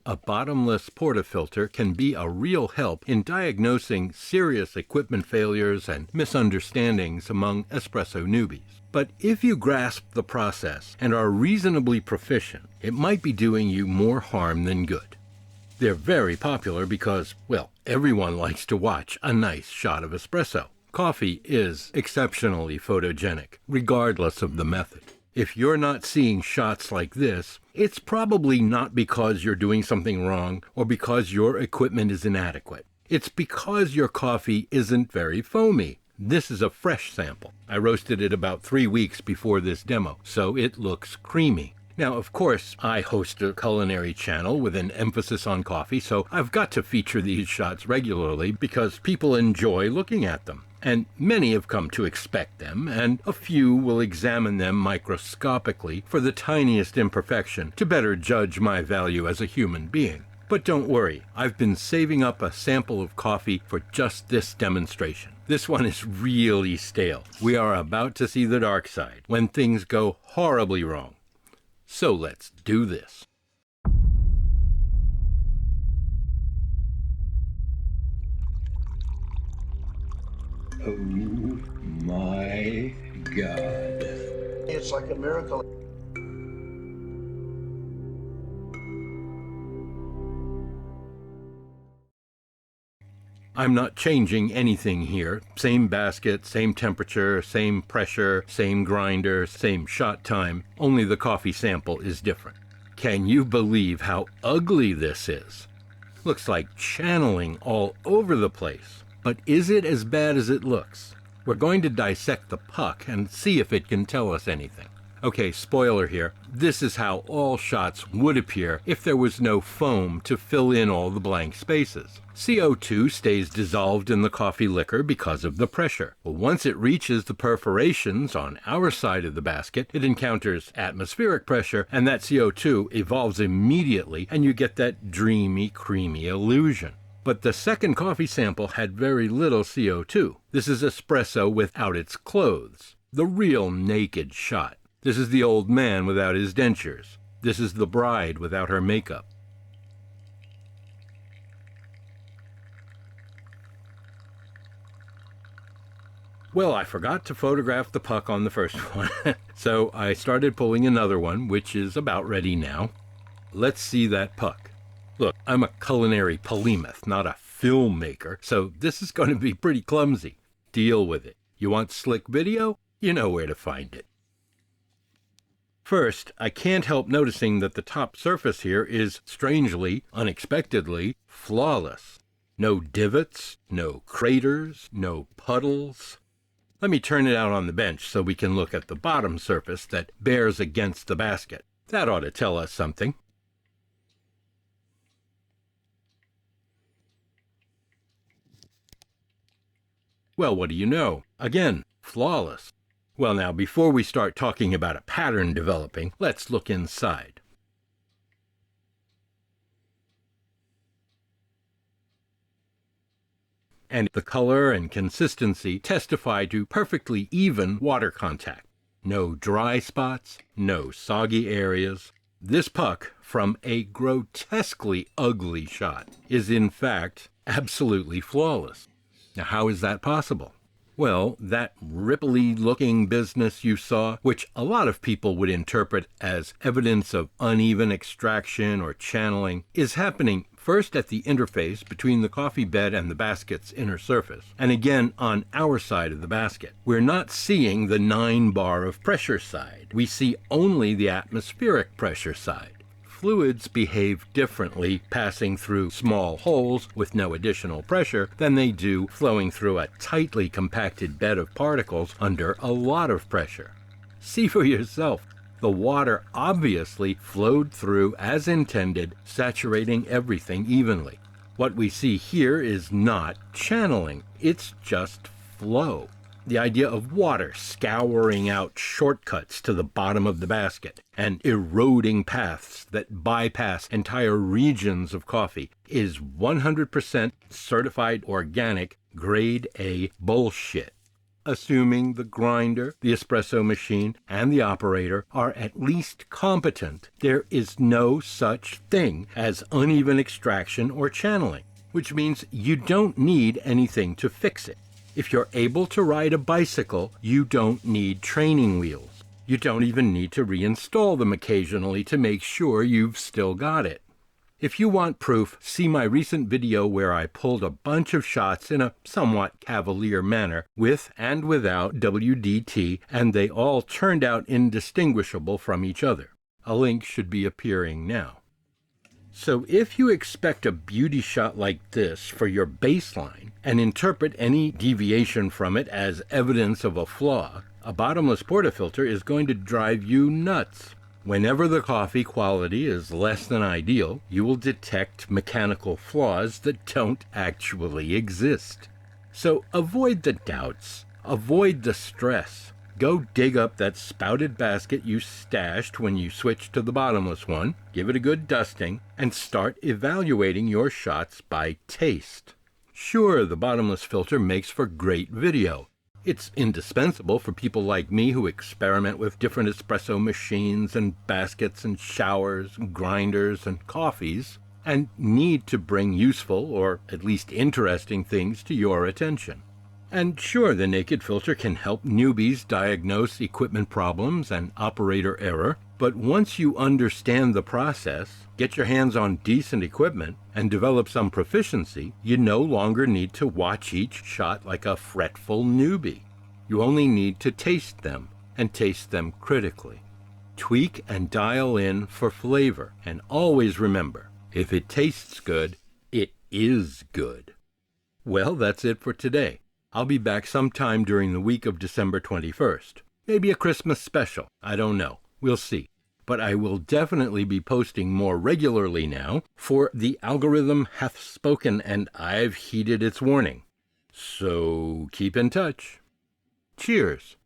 a bottomless portafilter can be a real help in diagnosing serious equipment failures and misunderstandings among espresso newbies. But if you grasp the process and are reasonably proficient, it might be doing you more harm than good. They're very popular because, well, everyone likes to watch a nice shot of espresso. Coffee is exceptionally photogenic, regardless of the method. If you're not seeing shots like this, it's probably not because you're doing something wrong or because your equipment is inadequate. It's because your coffee isn't very foamy. This is a fresh sample. I roasted it about 3 weeks before this demo, so it looks creamy. Now, of course, I host a culinary channel with an emphasis on coffee, so I've got to feature these shots regularly because people enjoy looking at them. And many have come to expect them, and a few will examine them microscopically for the tiniest imperfection to better judge my value as a human being. But don't worry, I've been saving up a sample of coffee for just this demonstration. This one is really stale. We are about to see the dark side, when things go horribly wrong. So let's do this. Oh my God. It's like a miracle. I'm not changing anything here. Same basket, same temperature, same pressure, same grinder, same shot time. Only the coffee sample is different. Can you believe how ugly this is? Looks like channeling all over the place. But is it as bad as it looks? We're going to dissect the puck and see if it can tell us anything. Okay, spoiler here. This is how all shots would appear if there was no foam to fill in all the blank spaces. CO2 stays dissolved in the coffee liquor because of the pressure. Well, once it reaches the perforations on our side of the basket, it encounters atmospheric pressure, and that CO2 evolves immediately, and you get that dreamy, creamy illusion. But the second coffee sample had very little CO2. This is espresso without its clothes. The real naked shot. This is the old man without his dentures. This is the bride without her makeup. Well, I forgot to photograph the puck on the first one, so I started pulling another one, which is about ready now. Let's see that puck. Look, I'm a culinary polymath, not a filmmaker, so this is going to be pretty clumsy. Deal with it. You want slick video? You know where to find it. First, I can't help noticing that the top surface here is strangely, unexpectedly, flawless. No divots, no craters, no puddles. Let me turn it out on the bench so we can look at the bottom surface that bears against the basket. That ought to tell us something. Well, what do you know? Again, flawless. Well, now, before we start talking about a pattern developing, let's look inside. And the color and consistency testify to perfectly even water contact. No dry spots, no soggy areas. This puck, from a grotesquely ugly shot, is in fact absolutely flawless. Now, how is that possible? Well, that ripply-looking business you saw, which a lot of people would interpret as evidence of uneven extraction or channeling, is happening first at the interface between the coffee bed and the basket's inner surface, and again on our side of the basket. We're not seeing the 9 bar of pressure side. We see only the atmospheric pressure side. Fluids behave differently passing through small holes with no additional pressure than they do flowing through a tightly compacted bed of particles under a lot of pressure. See for yourself. The water obviously flowed through as intended, saturating everything evenly. What we see here is not channeling, it's just flow. The idea of water scouring out shortcuts to the bottom of the basket and eroding paths that bypass entire regions of coffee is 100% certified organic grade A bullshit. assuming the grinder, the espresso machine, and the operator are at least competent. There is no such thing as uneven extraction or channeling, which means you don't need anything to fix it. If you're able to ride a bicycle, you don't need training wheels. You don't even need to reinstall them occasionally to make sure you've still got it. If you want proof, see my recent video where I pulled a bunch of shots in a somewhat cavalier manner with and without WDT, and they all turned out indistinguishable from each other. A link should be appearing now. So if you expect a beauty shot like this for your baseline and interpret any deviation from it as evidence of a flaw, a bottomless portafilter is going to drive you nuts. Whenever the coffee quality is less than ideal, you will detect mechanical flaws that don't actually exist. So avoid the doubts, avoid the stress. Go dig up that spouted basket you stashed when you switched to the bottomless one, give it a good dusting, and start evaluating your shots by taste. Sure, the bottomless filter makes for great video. It's indispensable for people like me who experiment with different espresso machines and baskets and showers, and grinders and coffees, and need to bring useful or at least interesting things to your attention. And sure, the naked filter can help newbies diagnose equipment problems and operator error, but once you understand the process, get your hands on decent equipment, and develop some proficiency, you no longer need to watch each shot like a fretful newbie. You only need to taste them, and taste them critically. Tweak and dial in for flavor, and always remember, if it tastes good, it is good. Well, that's it for today. I'll be back sometime during the week of December 21st. Maybe a Christmas special, I don't know. We'll see. But I will definitely be posting more regularly now, for the algorithm hath spoken and I've heeded its warning. So keep in touch. Cheers.